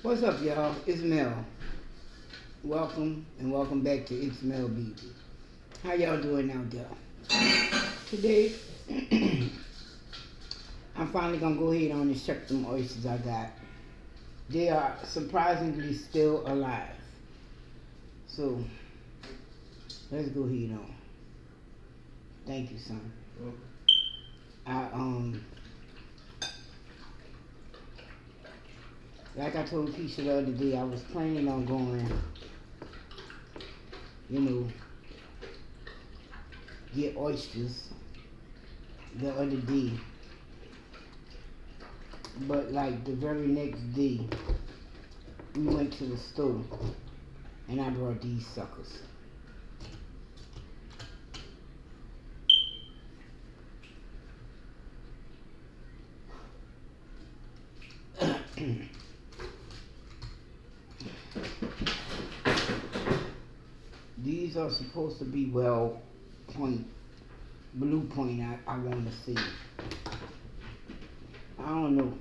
What's up, y'all? It's Mel. Welcome and welcome back to It's Mel Baby. How y'all doing out there? Today, I'm finally gonna go ahead on and check them oysters I got. They are surprisingly still alive. So let's go ahead on. Thank you, son. I like I told Keisha the other day, I was planning on going, you know, get oysters the other day. But like the very next day, we went to the store and I brought these suckers. These are supposed to be point, blue point I want to see. I don't know.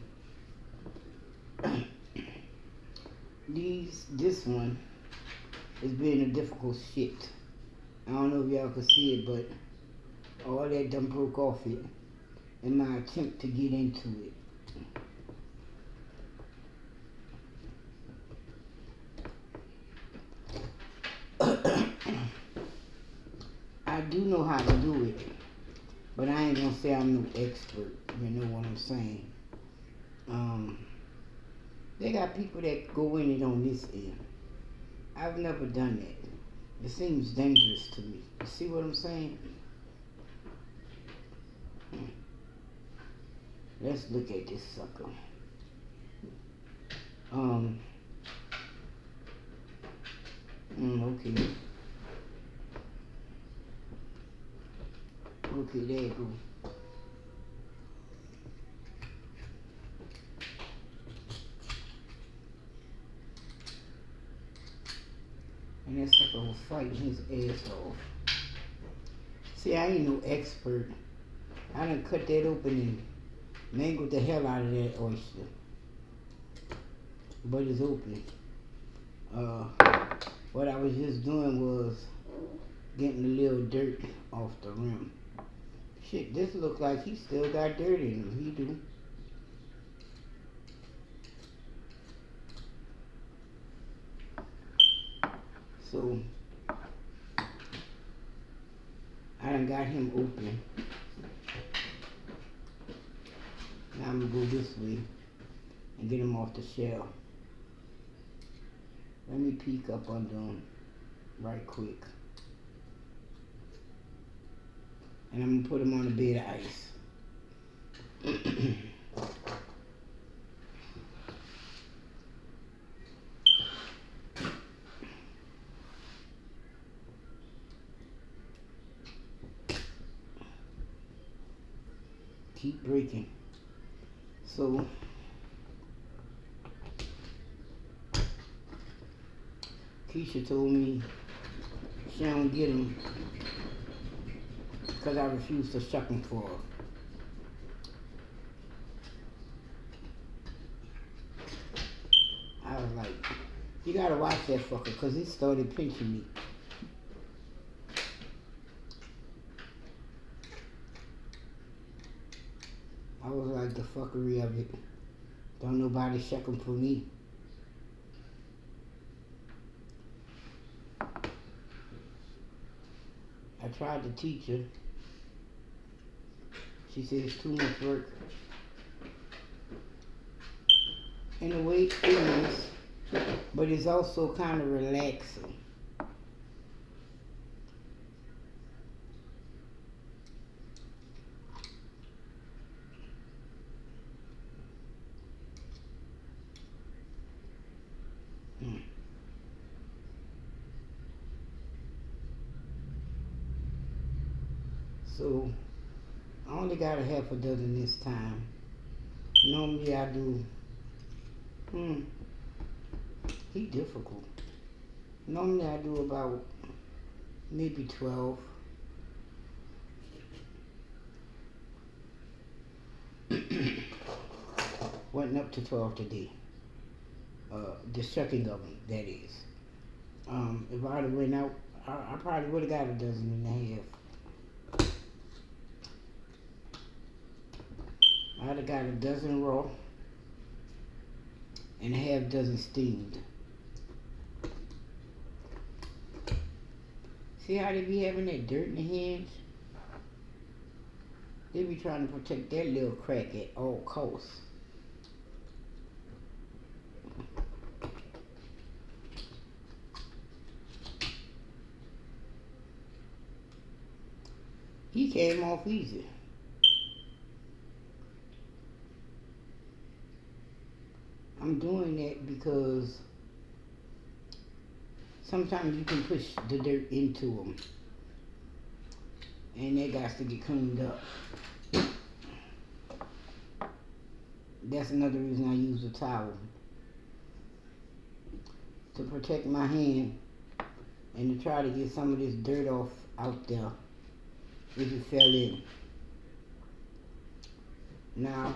This one is being a difficult shit. I don't know if y'all can see it, but all that done broke off it in my attempt to get into it. I do know how to do it, but I ain't gonna say I'm no expert. You know what I'm saying? They got people that go in it on this end. I've never done that. It seems dangerous to me. You see what I'm saying? Let's look at this sucker. Okay. Okay, there you go. And that sucker was fighting his ass off. See, I ain't no expert. I done cut that open and mangled the hell out of that oyster. But it's open. What I was just doing was getting a little dirt off the rim. Shit, this look like he still got dirt in him. He do. So, I done got him open. Now I'm gonna go this way and get him off the shell. Let me peek up under him right quick. And I'm gonna put him on a bed of ice. Keep breaking. So Keisha told me she don't get him because I refuse to shuck him for her. I was like, you gotta watch that fucker because he started pinching me. I was like, the fuckery of it. Don't nobody shuck him for me. I tried to teach her. She said it's too much work. In a way it is, but it's also kind of relaxing. So I only got a half a dozen this time. Normally I do. He difficult. Normally I do about maybe 12. Wasn't up to 12 today. the shucking of them, that is. If I'd have went out, I probably would have got a dozen and a half. I'd have got a dozen raw and a half dozen steamed. See how they be having that dirt in their hands? They be trying to protect that little crack at all costs. He came off easy. I'm doing that because sometimes you can push the dirt into them, and that got to get cleaned up. That's another reason I use a towel, to protect my hand and to try to get some of this dirt off out there if it fell in. Now,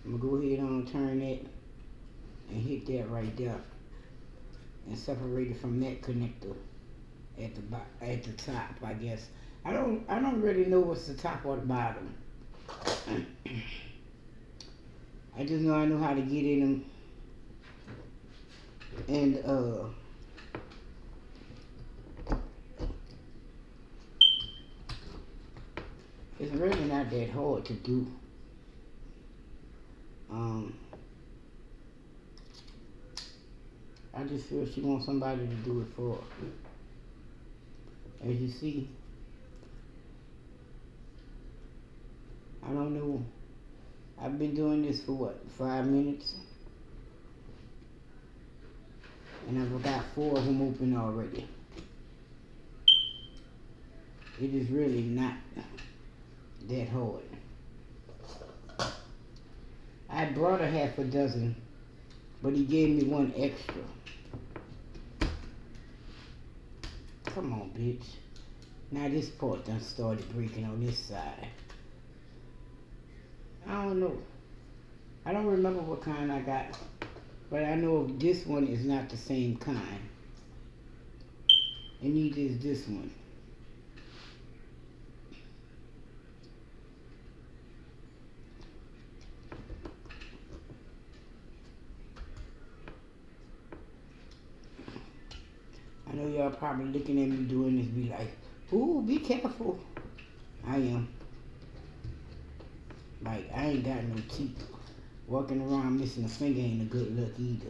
I'm going to go ahead and turn that and hit that right there and separate it from that connector at the top, I guess. I don't really know what's the top or the bottom. I just know I know how to get in them, and it's really not that hard to do. I just feel she wants somebody to do it for her. As you see, I don't know. I've been doing this for what, 5 minutes? And I've got 4 of them open already. It is really not that hard. I brought a half a dozen, but he gave me 1 extra. Come on, bitch. Now this part done started breaking on this side. I don't know. I don't remember what kind I got, but I know this one is not the same kind. And neither is this one. I know y'all probably looking at me doing this, be like, ooh, be careful. I am. Like, I ain't got no teeth. Walking around missing a finger ain't a good look either.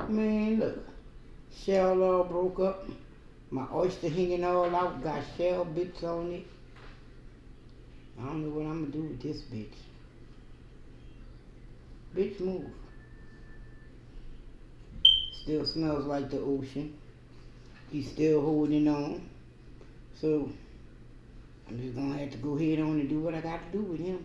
Man, look. Shell all broke up. My oyster hanging all out. Got shell bits on it. I don't know what I'm gonna do with this bitch. Bitch, move. Still smells like the ocean. He's still holding on. So, I'm just gonna have to go ahead on and do what I got to do with him.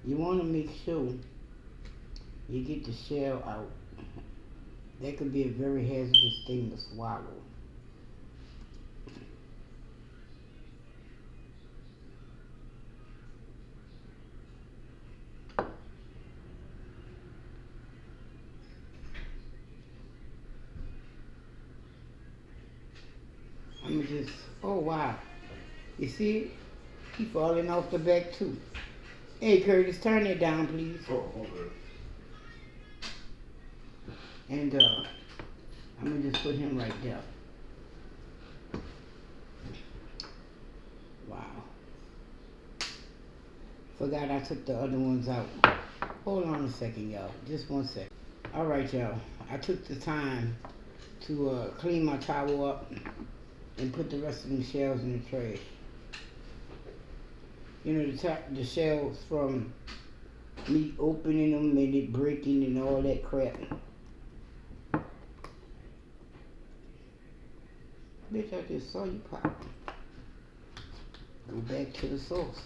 You want to make sure you get the shell out. That could be a very hazardous thing to swallow. I'm gonna just, oh wow. You see it? He falling off the back too. Hey Curtis, turn it down please. Oh, okay. And I'm gonna just put him right there. Wow. Forgot I took the other ones out. Hold on a second, y'all. Just 1 second. Alright, y'all. I took the time to clean my towel up and put the rest of them shells in the trash. You know, the shells from me opening them and it breaking and all that crap. Bitch, I just saw you pop. Go back to the source.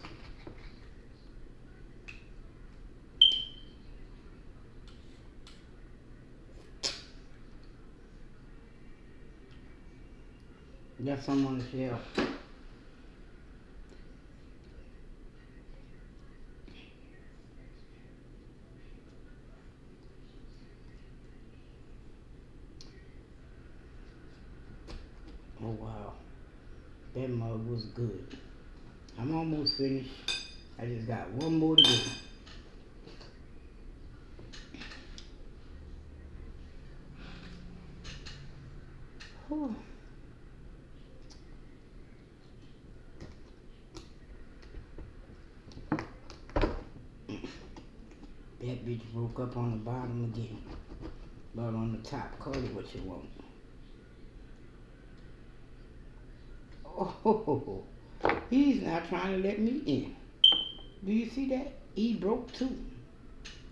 Left some on the shelf. Oh wow. That mug was good. I'm almost finished. I just got one more to go. Whew. That bitch broke up on the bottom again. But on the top, call it what you want. Oh, he's not trying to let me in. Do you see that? He broke too.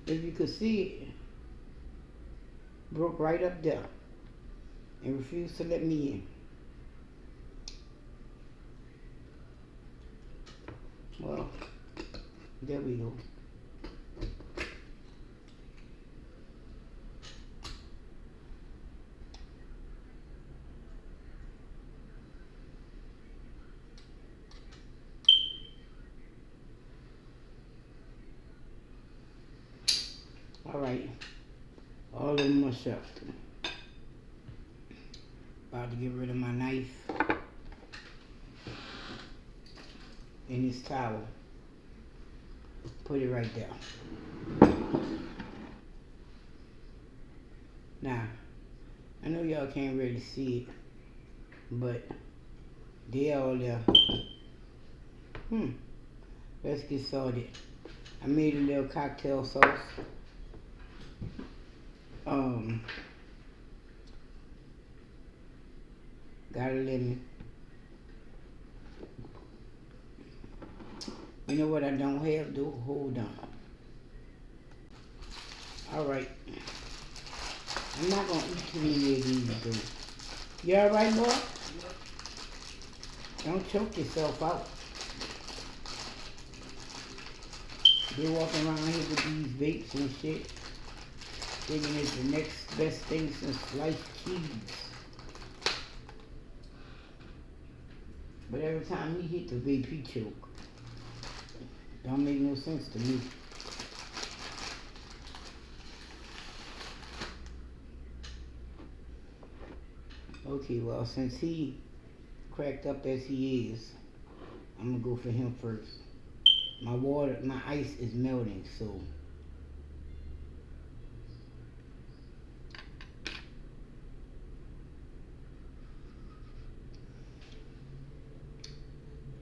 If you could see it, broke right up there and refused to let me in. Well, there we go. All right, all of them are shoved. About to get rid of my knife and this towel. Put it right there. Now, I know y'all can't really see it, but they all there. Let's get started. I made a little cocktail sauce. Got a lemon. You know what I don't have though? Hold on. Alright. I'm not gonna eat too many of these though. You alright, boy? Don't choke yourself out. They walking around here with these vapes and shit, thinking it's the next best thing since sliced cheese. But every time he hit the vape, he choke. Don't make no sense to me. Okay, well, since he cracked up as he is, I'm gonna go for him first. My ice is melting, so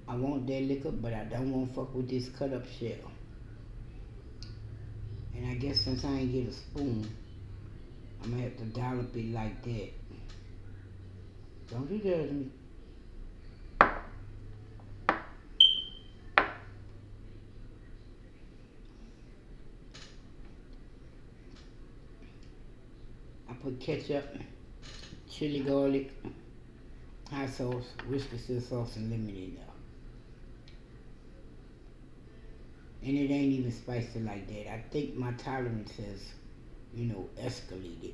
I want that liquor, but I don't want to fuck with this cut up shell. And I guess since I ain't get a spoon, I'm gonna have to dollop it like that. Don't you judge me. I put ketchup, chili garlic, hot sauce, Worcestershire sauce, and lemon in there. And it ain't even spicy like that. I think my tolerance has, escalated.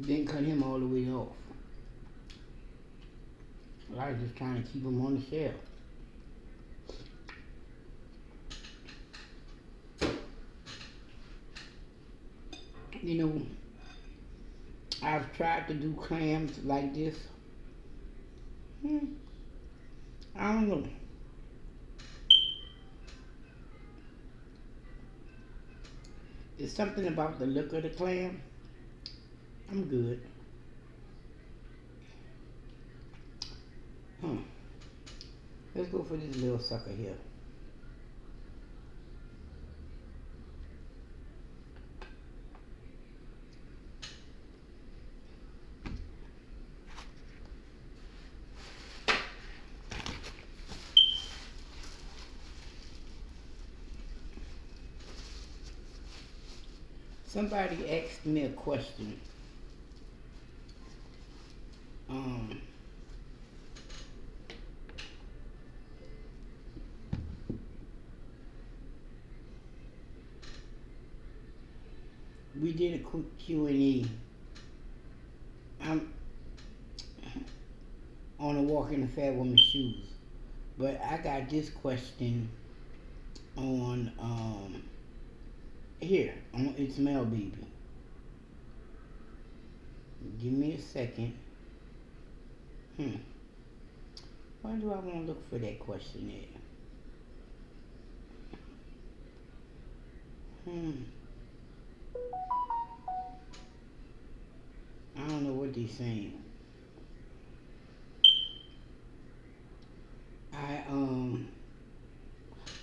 Didn't cut him all the way off. I was just trying to keep him on the shelf. I've tried to do clams like this. I don't know. It's something about the look of the clam. I'm good. Let's go for this little sucker here. Somebody asked me a question. Um, we did a quick Q&A. I'm on a walk in the fat woman's shoes, but I got this question on here on It's Mel Baby. Give me a second. Why do I want to look for that question there? I don't know what they're saying.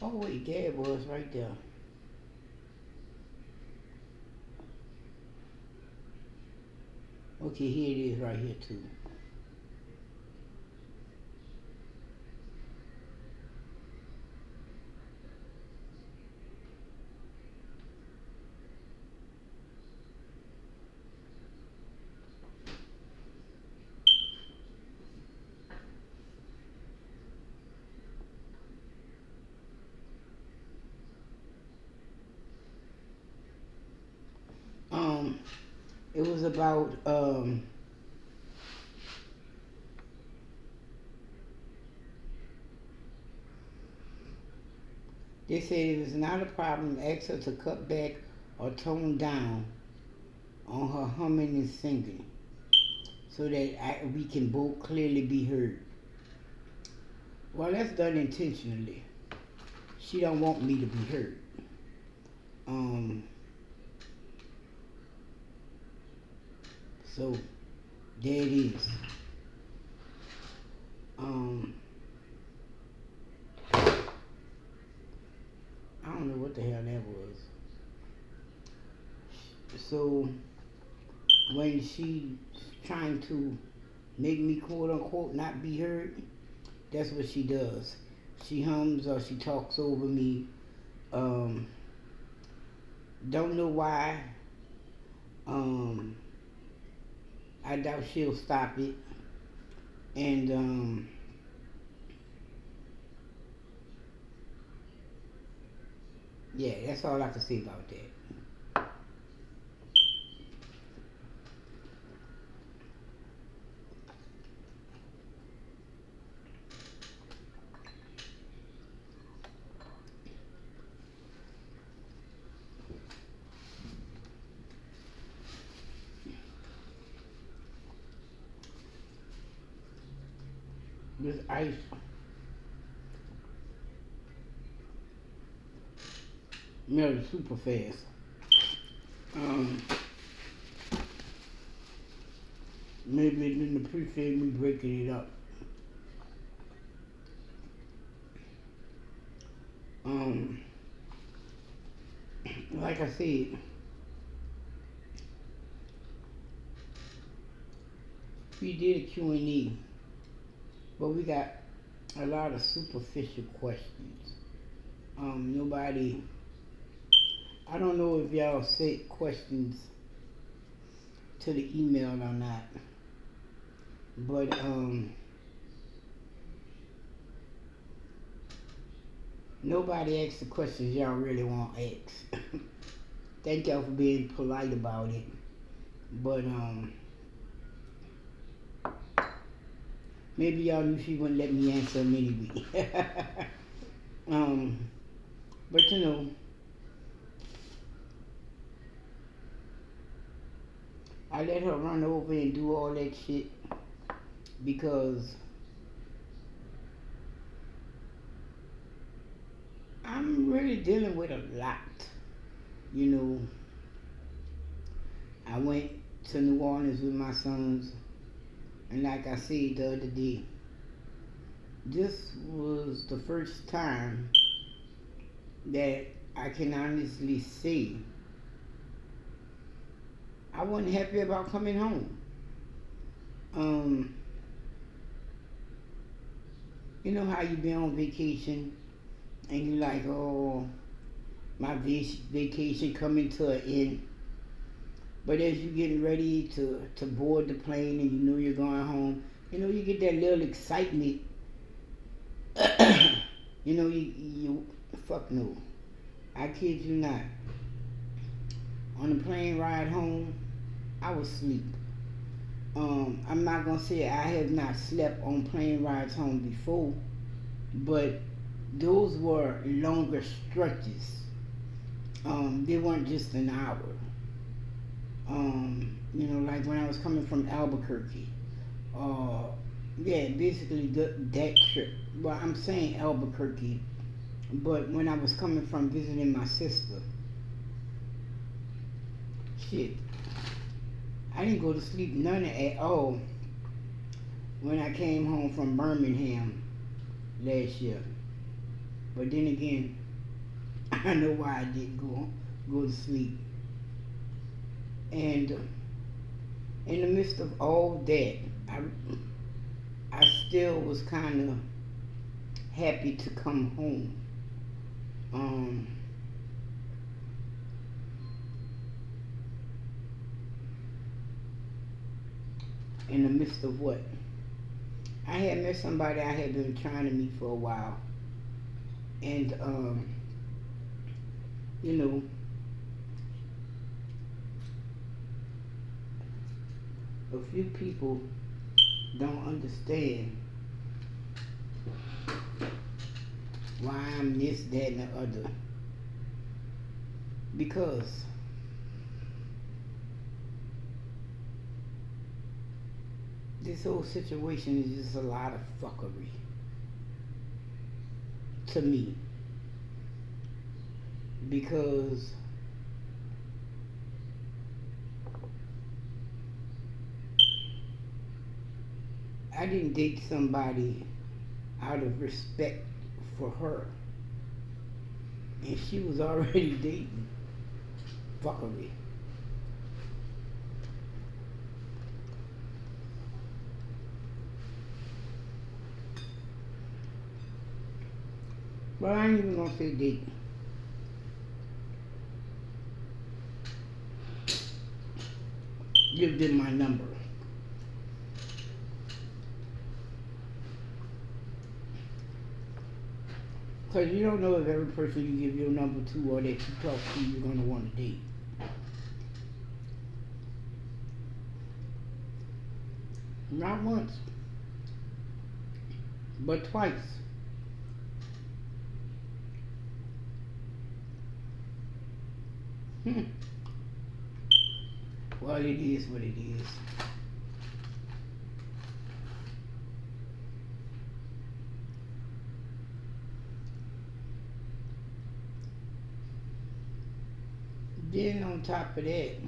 Oh wait, there it was right there. Okay, here it is right here too. It was about they said it is not a problem. Ask her to cut back or tone down on her humming and singing so that we can both clearly be heard. Well, that's done intentionally. She don't want me to be heard. So there it is. I don't know what the hell that was. So when she's trying to make me quote unquote not be heard, that's what she does. She hums or she talks over me. Don't know why. I doubt she'll stop it. And yeah, that's all I can say about that. This ice melted super fast. Maybe it didn't appreciate me breaking it up. Like I said, we did a Q&A, but we got a lot of superficial questions. Nobody, I don't know if y'all sent questions to the email or not, but nobody asked the questions y'all really want asked. Thank y'all for being polite about it, but maybe y'all knew she wouldn't let me answer them anyway. But you know, I let her run over and do all that shit because I'm really dealing with a lot. You know, I went to New Orleans with my sons, and like I said the other day, this was the first time that I can honestly say I wasn't happy about coming home. You know how you been on vacation and you like, oh, my vacation coming to an end. But as you getting ready to board the plane and you know you're going home, you get that little excitement. You fuck no. I kid you not. On the plane ride home, I was asleep. I'm not gonna say I have not slept on plane rides home before, but those were longer stretches. They weren't just an hour. Like when I was coming from Albuquerque. Uh, yeah, basically that trip. Well, I'm saying Albuquerque, but when I was coming from visiting my sister, shit, I didn't go to sleep none at all when I came home from Birmingham last year. But then again, I know why I didn't go to sleep. And in the midst of all that, I still was kind of happy to come home. Um, in the midst of what? I had met somebody I had been trying to meet for a while. And, you know, a few people don't understand why I'm this, that, and the other. Because this whole situation is just a lot of fuckery to me. Because I didn't date somebody out of respect for her. And she was already dating fuckery. But I ain't even gonna say dating. Give them my number. Because you don't know if every person you give your number to or that you talk to, you're going to want to date. Not once, but twice. Well, it is what it is. Then on top of that, it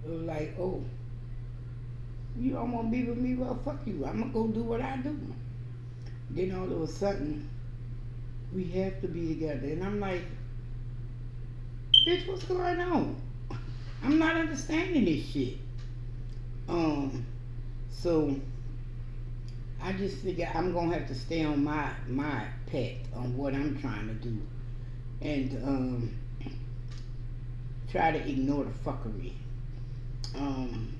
was like, oh, you don't want to be with me? Well, fuck you. I'm going to go do what I do. Then all of a sudden, we have to be together. And I'm like, bitch, what's going on? I'm not understanding this shit. So I just figure I'm going to have to stay on my path on what I'm trying to do. And try to ignore the fuckery.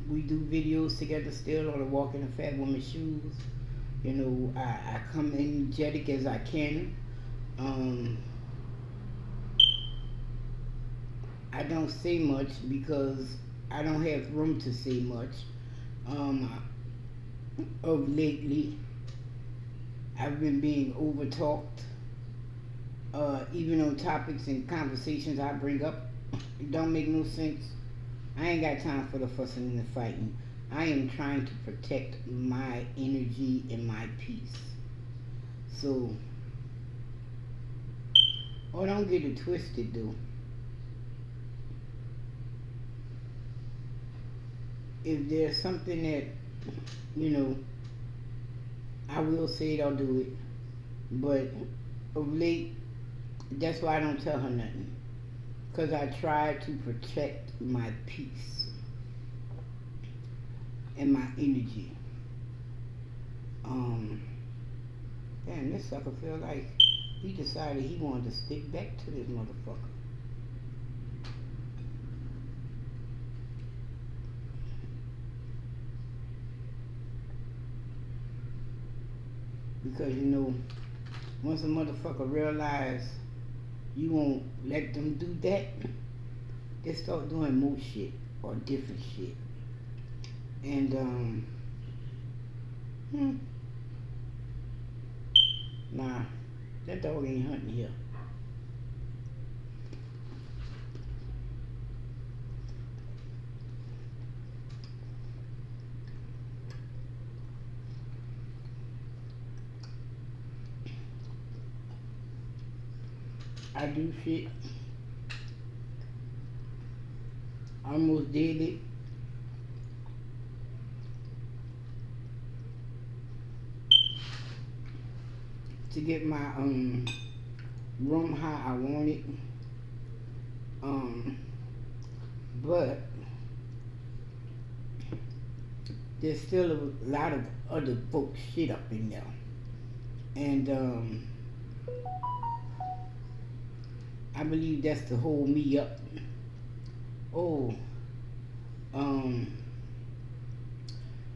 We do videos together still on the Walking a Fat Woman's Shoes. I come energetic as I can. I don't say much because I don't have room to say much. Of lately, I've been being overtalked. Even on topics and conversations I bring up, it don't make no sense. I ain't got time for the fussing and the fighting. I am trying to protect my energy and my peace. So, don't get it twisted, though. If there's something that, I will say it, I'll do it. But of late, that's why I don't tell her nothing. Because I try to protect my peace and my energy. Damn, this sucker feel like he decided he wanted to stick back to this motherfucker. Because you know, once a motherfucker realize you won't let them do that, they start doing more shit or different shit. And nah, that dog ain't hunting here. I do shit almost daily to get my room how I want it. But there's still a lot of other folks shit up in there. And I believe that's to hold me up. Oh,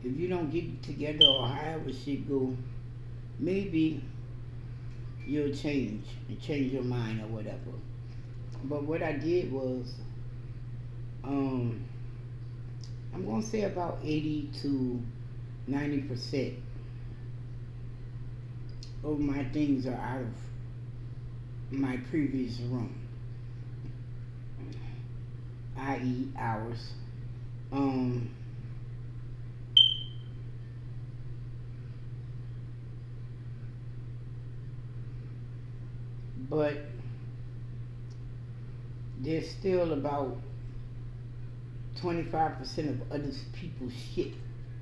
if you don't get it together or however shit go, maybe you'll change and change your mind or whatever. But what I did was, I'm gonna say about 80 to 90% of my things are out of my previous room, i.e. ours. But there's still about 25% of other people's shit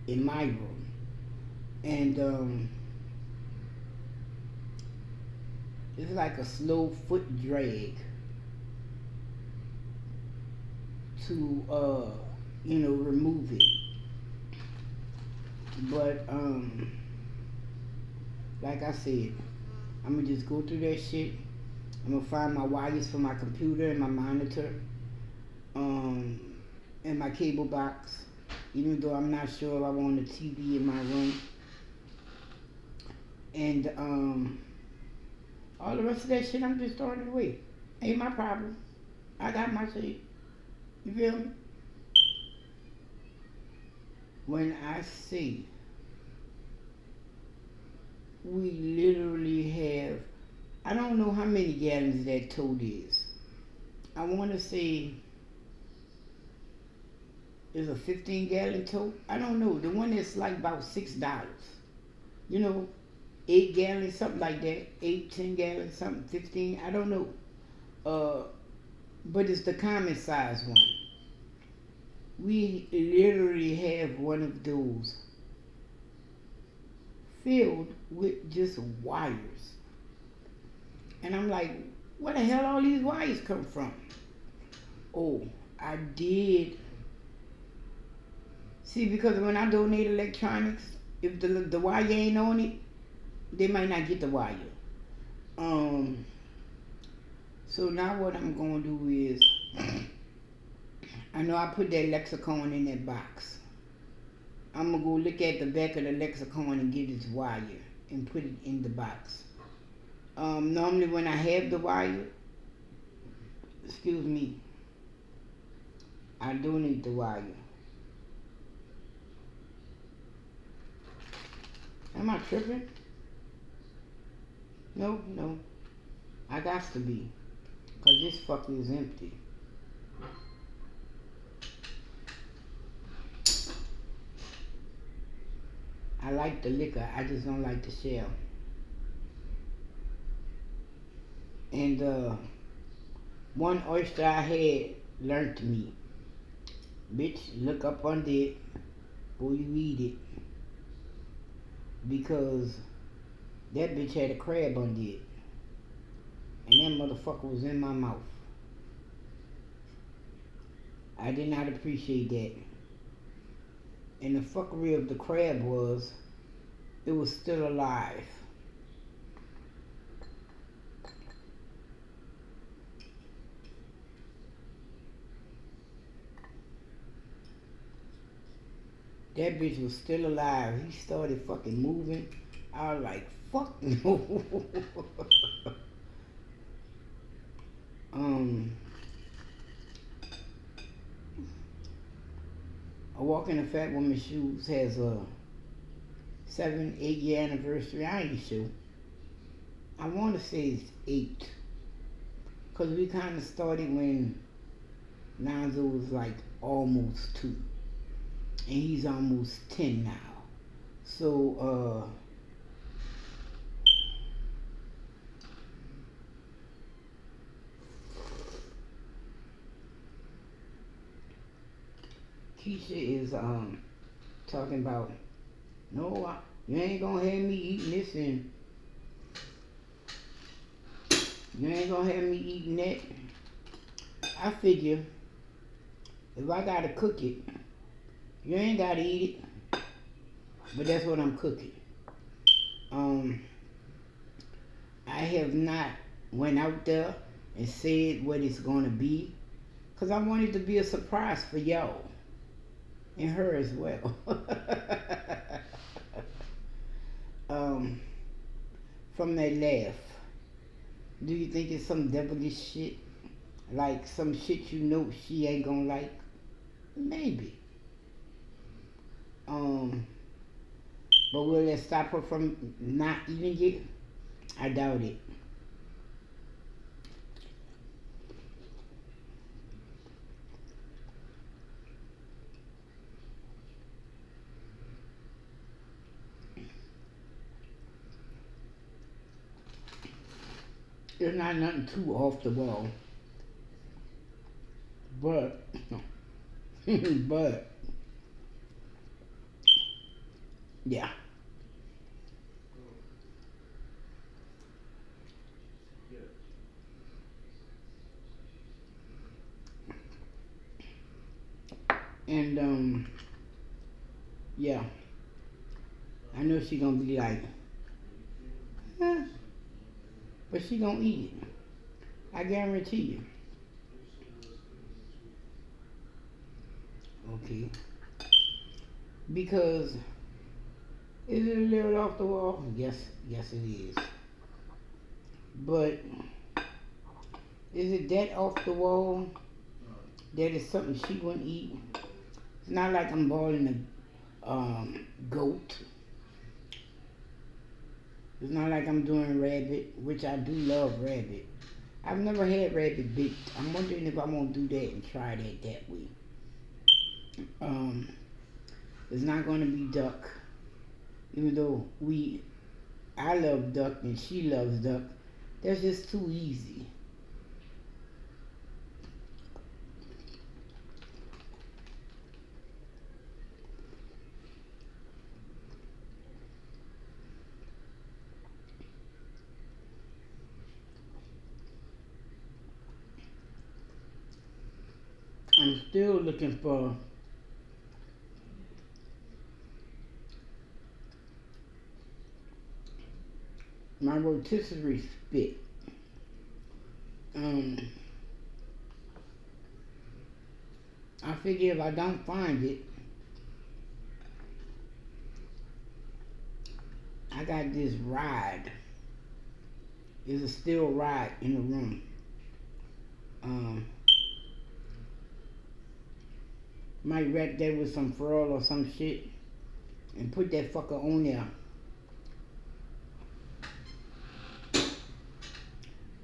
in my room. And it's like a slow foot drag to remove it. But like I said, I'm gonna just go through that shit. I'm gonna find my wires for my computer and my monitor, and my cable box, even though I'm not sure if I want a TV in my room. And all the rest of that shit, I'm just throwing it away. Ain't my problem. I got my shit. You feel me? When I say we literally have, I don't know how many gallons that tote is. I want to say it's a 15-gallon tote. I don't know. The one that's like about $6. You know, 8 gallons, something like that. 8, 10 gallons, something, 15. I don't know. But it's the common size one. We literally have one of those filled with just wires. And I'm like, where the hell all these wires come from? Oh, I did. See, because when I donate electronics, if the wire ain't on it, they might not get the wire. So now what I'm going to do is, I know I put that lexicon in that box. I'm going to go look at the back of the lexicon and get its wire and put it in the box. Normally when I have the wire, excuse me, I donate the wire. Am I tripping? No. I got to be. Because this fucker is empty. I like the liquor, I just don't like the shell. And one oyster I had learned me, bitch, look up under it before you eat it, because that bitch had a crab under it, and that motherfucker was in my mouth. I did not appreciate that. And the fuckery of the crab was, it was still alive. That bitch was still alive. He started fucking moving. I was like, fuck no. um, a Walk in a Fat Woman's Shoes has a 7, 8 year anniversary. I ain't sure. I want to say it's 8. Because we kind of started when Lonzo was like almost 2. And he's almost 10 now. So, Keisha is talking about, no, you ain't gonna have me eating this and you ain't gonna have me eating that. I figure if I gotta cook it, you ain't gotta eat it. But that's what I'm cooking. I have not went out there and said what it's gonna be, cause I want it to be a surprise for y'all and her as well. From that laugh, do you think it's some devilish shit? Like some shit you know she ain't gonna like? Maybe. But will it stop her from not eating it? I doubt it. There's not nothing too off the wall. But, but, yeah. And, yeah. I know she gonna be like, eh, but she gonna eat it. I guarantee you. Okay. Because, is it a little off the wall? Yes, yes it is. But, is it that off the wall that is something she wouldn't eat? It's not like I'm boiling a goat. It's not like I'm doing rabbit, which I do love rabbit. I've never had rabbit baked. I'm wondering if I'm gonna do that and try that way. It's not gonna be duck, even though I love duck and she loves duck. That's just too easy. I'm still looking for my rotisserie spit. I figure if I don't find it, I got this ride. It's a steel ride in the room. Um, might wrap that with some foil or some shit and put that fucker on there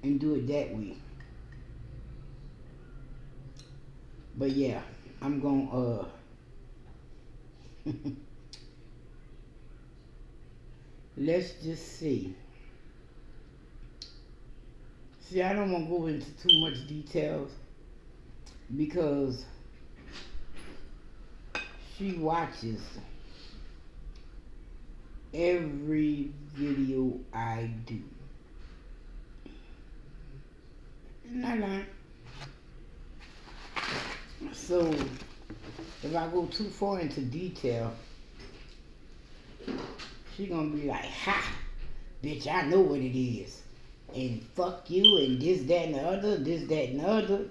and do it that way. But yeah, I'm gonna let's just see. See, I don't want to go into too much details because she watches every video I do. Not lying. So if I go too far into detail, she gonna be like, ha, bitch, I know what it is. And fuck you and this, that, and the other, this, that, and the other.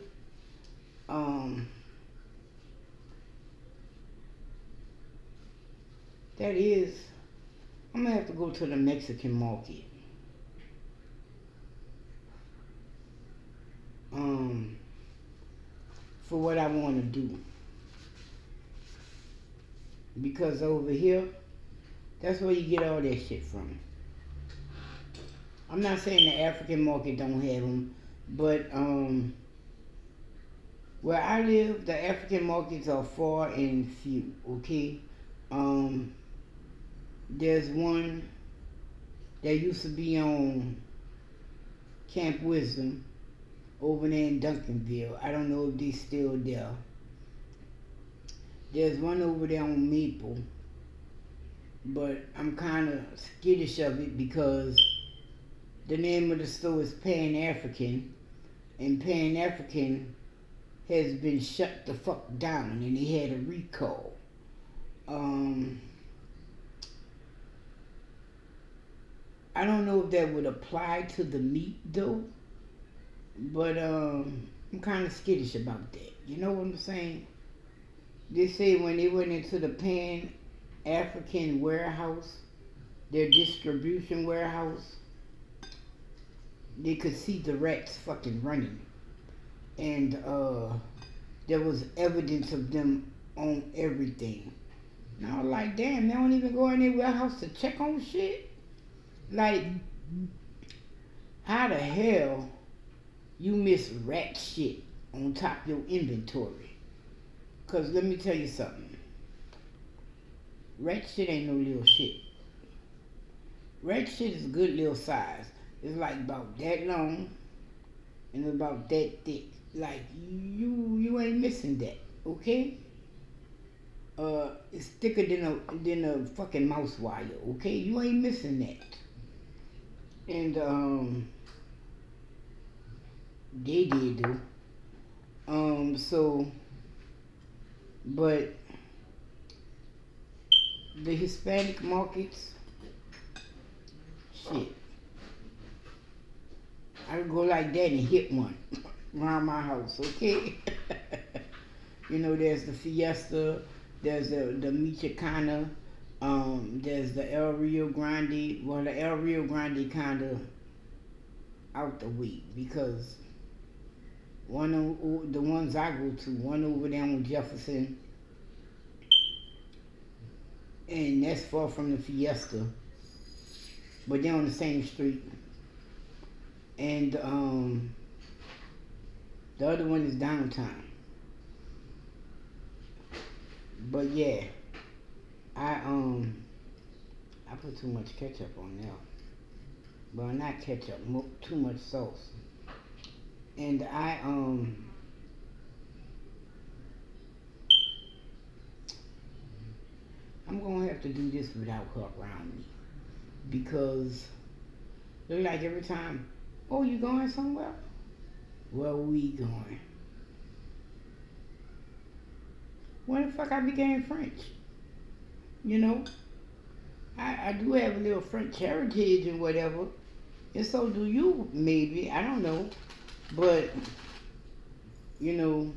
That is I'm gonna have to go to the Mexican market. Um, for what I want to do, because over here, that's where you get all that shit from. I'm not saying the African market don't have them, but where I live, the African markets are far and few. Okay, um, there's one that used to be on Camp Wisdom over there in Duncanville. I don't know if they're still there. There's one over there on Maple, but I'm kind of skittish of it because the name of the store is Pan African, and Pan African has been shut the fuck down, and he had a recall. I don't know if that would apply to the meat though, but I'm kind of skittish about that. You know what I'm saying? They say when they went into the Pan African warehouse, their distribution warehouse, they could see the rats fucking running. And there was evidence of them on everything. And I was like, damn, they don't even go in their warehouse to check on shit? Like, how the hell you miss rat shit on top of your inventory? Because let me tell you something. Rat shit ain't no little shit. Rat shit is a good little size. It's like about that long and about that thick. Like you ain't missing that, okay? It's thicker than a fucking mouse wire, okay? You ain't missing that. And they did do. So, but the Hispanic markets, shit. I would go like that and hit one around my house, okay? You know, there's the Fiesta, there's the Michoacana, there's the El Rio Grande. Well, the El Rio Grande kind of out the way because one of the ones I go to, one over there on Jefferson, and that's far from the Fiesta, but they're on the same street. And the other one is downtown. But yeah, I put too much ketchup on there. But not ketchup, too much sauce. And I'm gonna have to do this without her around me because look like every time, oh, you going somewhere? Where we going? When the fuck I became French? You know, I do have a little French heritage and whatever, and so do you, maybe. I don't know, but you know,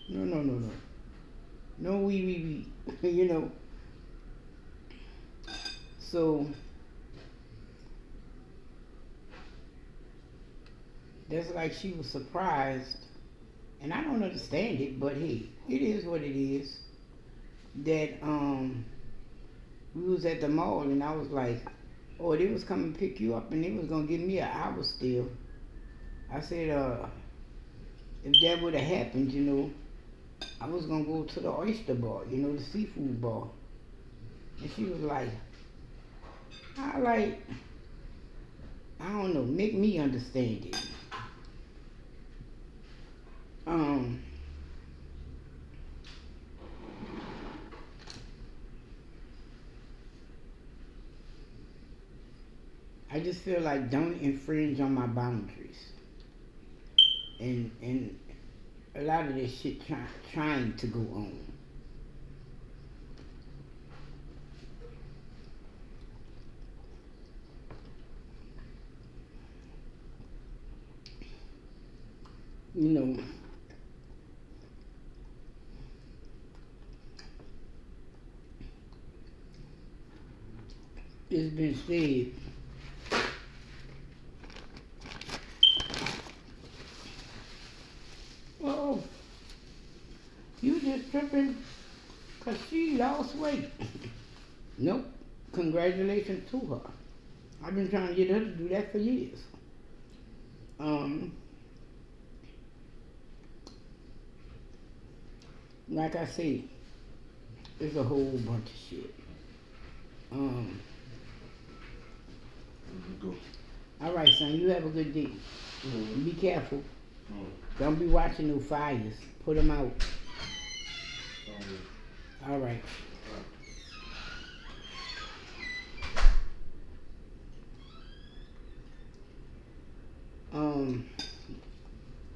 no, we, you know. So that's like she was surprised, and I don't understand it, but hey, it is what it is. That we was at the mall and I was like, oh, they was coming to pick you up and they was gonna give me an hour still. I said, if that would have happened, you know, I was gonna go to the oyster bar, you know, the seafood bar. And she was like, I don't know, make me understand it. I just feel like don't infringe on my boundaries. And a lot of this shit trying to go on. You know, it's been said, oh, you just tripping because she lost weight. Nope. Congratulations to her. I've been trying to get her to do that for years. Like I say, it's a whole bunch of shit. All right, son. You have a good day. Be careful. Don't be watching no fires. Put them out. All right.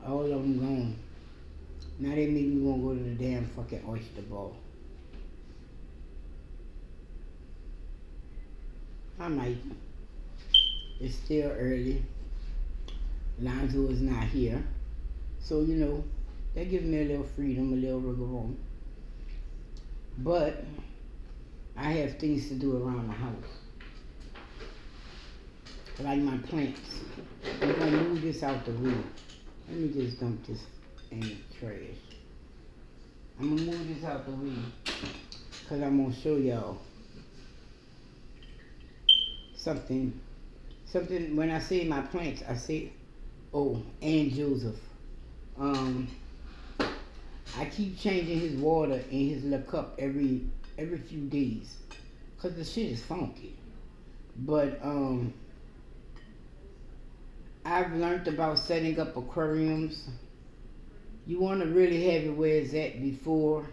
All of them gone. Now they make me want to go to the damn fucking oyster ball. I might. It's still early. Lonzo is not here. So, you know, that gives me a little freedom, a little wiggle room. But I have things to do around the house. Like my plants. I'm going to move this out the way. Let me just dump this in the trash. I'm going to move this out the way because I'm going to show y'all something. When I say my plants, I say, oh, and Joseph. I keep changing his water in his little cup every few days because the shit is funky. But I've learned about setting up aquariums. You want to really have it where it's at before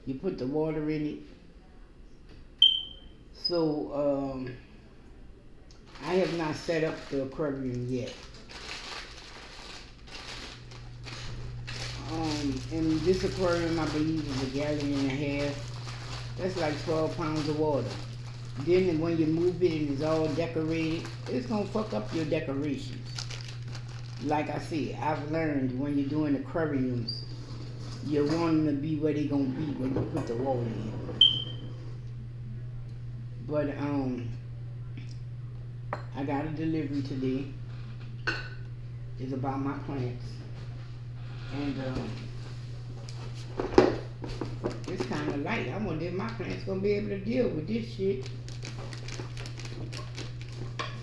you put the water in it. So I have not set up the aquarium yet. And this aquarium, I believe, is a gallon and a half. That's like 12 pounds of water. Then when you move it and it's all decorated, it's going to fuck up your decorations. Like I said, I've learned when you're doing aquariums, you want them to be where they're going to be when you put the water in. But I got a delivery today. It's about my plants. And it's kind of light. I wonder if my plants going to be able to deal with this shit.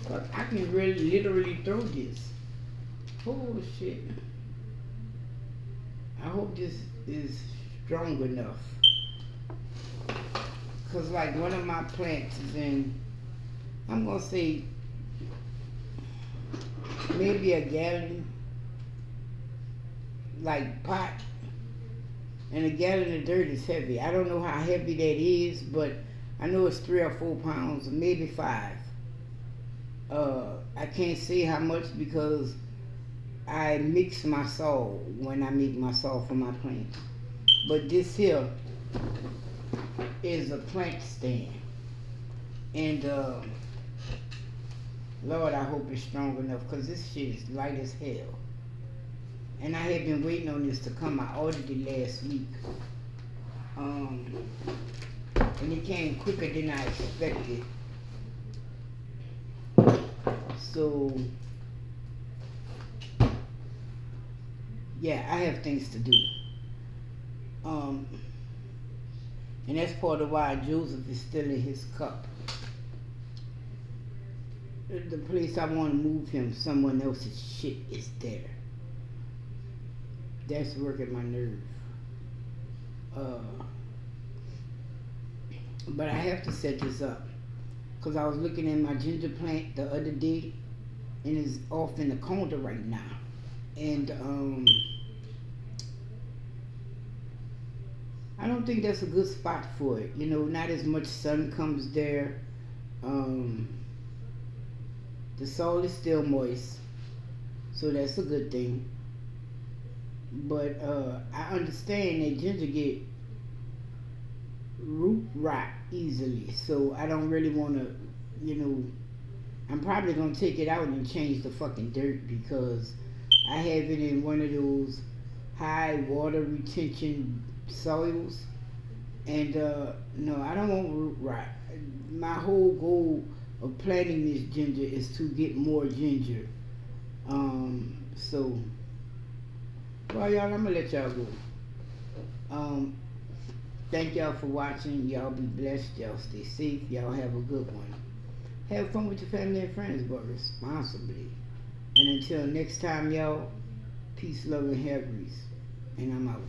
But I can really literally throw this. Oh shit. I hope this is strong enough. Cause like one of my plants is in, I'm gonna say maybe a gallon, like pot, and a gallon of dirt is heavy. I don't know how heavy that is, but I know it's 3 or 4 pounds, maybe 5. I can't say how much because I mix my soil when I make my soil for my plants. But this here is a plant stand. And Lord, I hope it's strong enough because this shit is light as hell. And I had been waiting on this to come. I ordered it last week. And it came quicker than I expected. So, yeah, I have things to do. And that's part of why Joseph is still in his cup. The place I want to move him, someone else's shit is there. That's working my nerve. But I have to set this up. Because I was looking at my ginger plant the other day. And it's off in the corner right now. And I don't think that's a good spot for it. You know, not as much sun comes there. The soil is still moist. So that's a good thing. But I understand that ginger get root rot easily. So I don't really want to, you know, I'm probably going to take it out and change the fucking dirt because I have it in one of those high water retention soils And no, I don't want root rot. My whole goal of planting this ginger is to get more ginger. So, well, y'all, I'm gonna let y'all go. Um, Thank y'all for watching. Y'all be blessed. Y'all stay safe. Y'all have a good one. Have fun with your family and friends, but responsibly. And until next time, y'all, peace, love, and hair grease. And I'm out.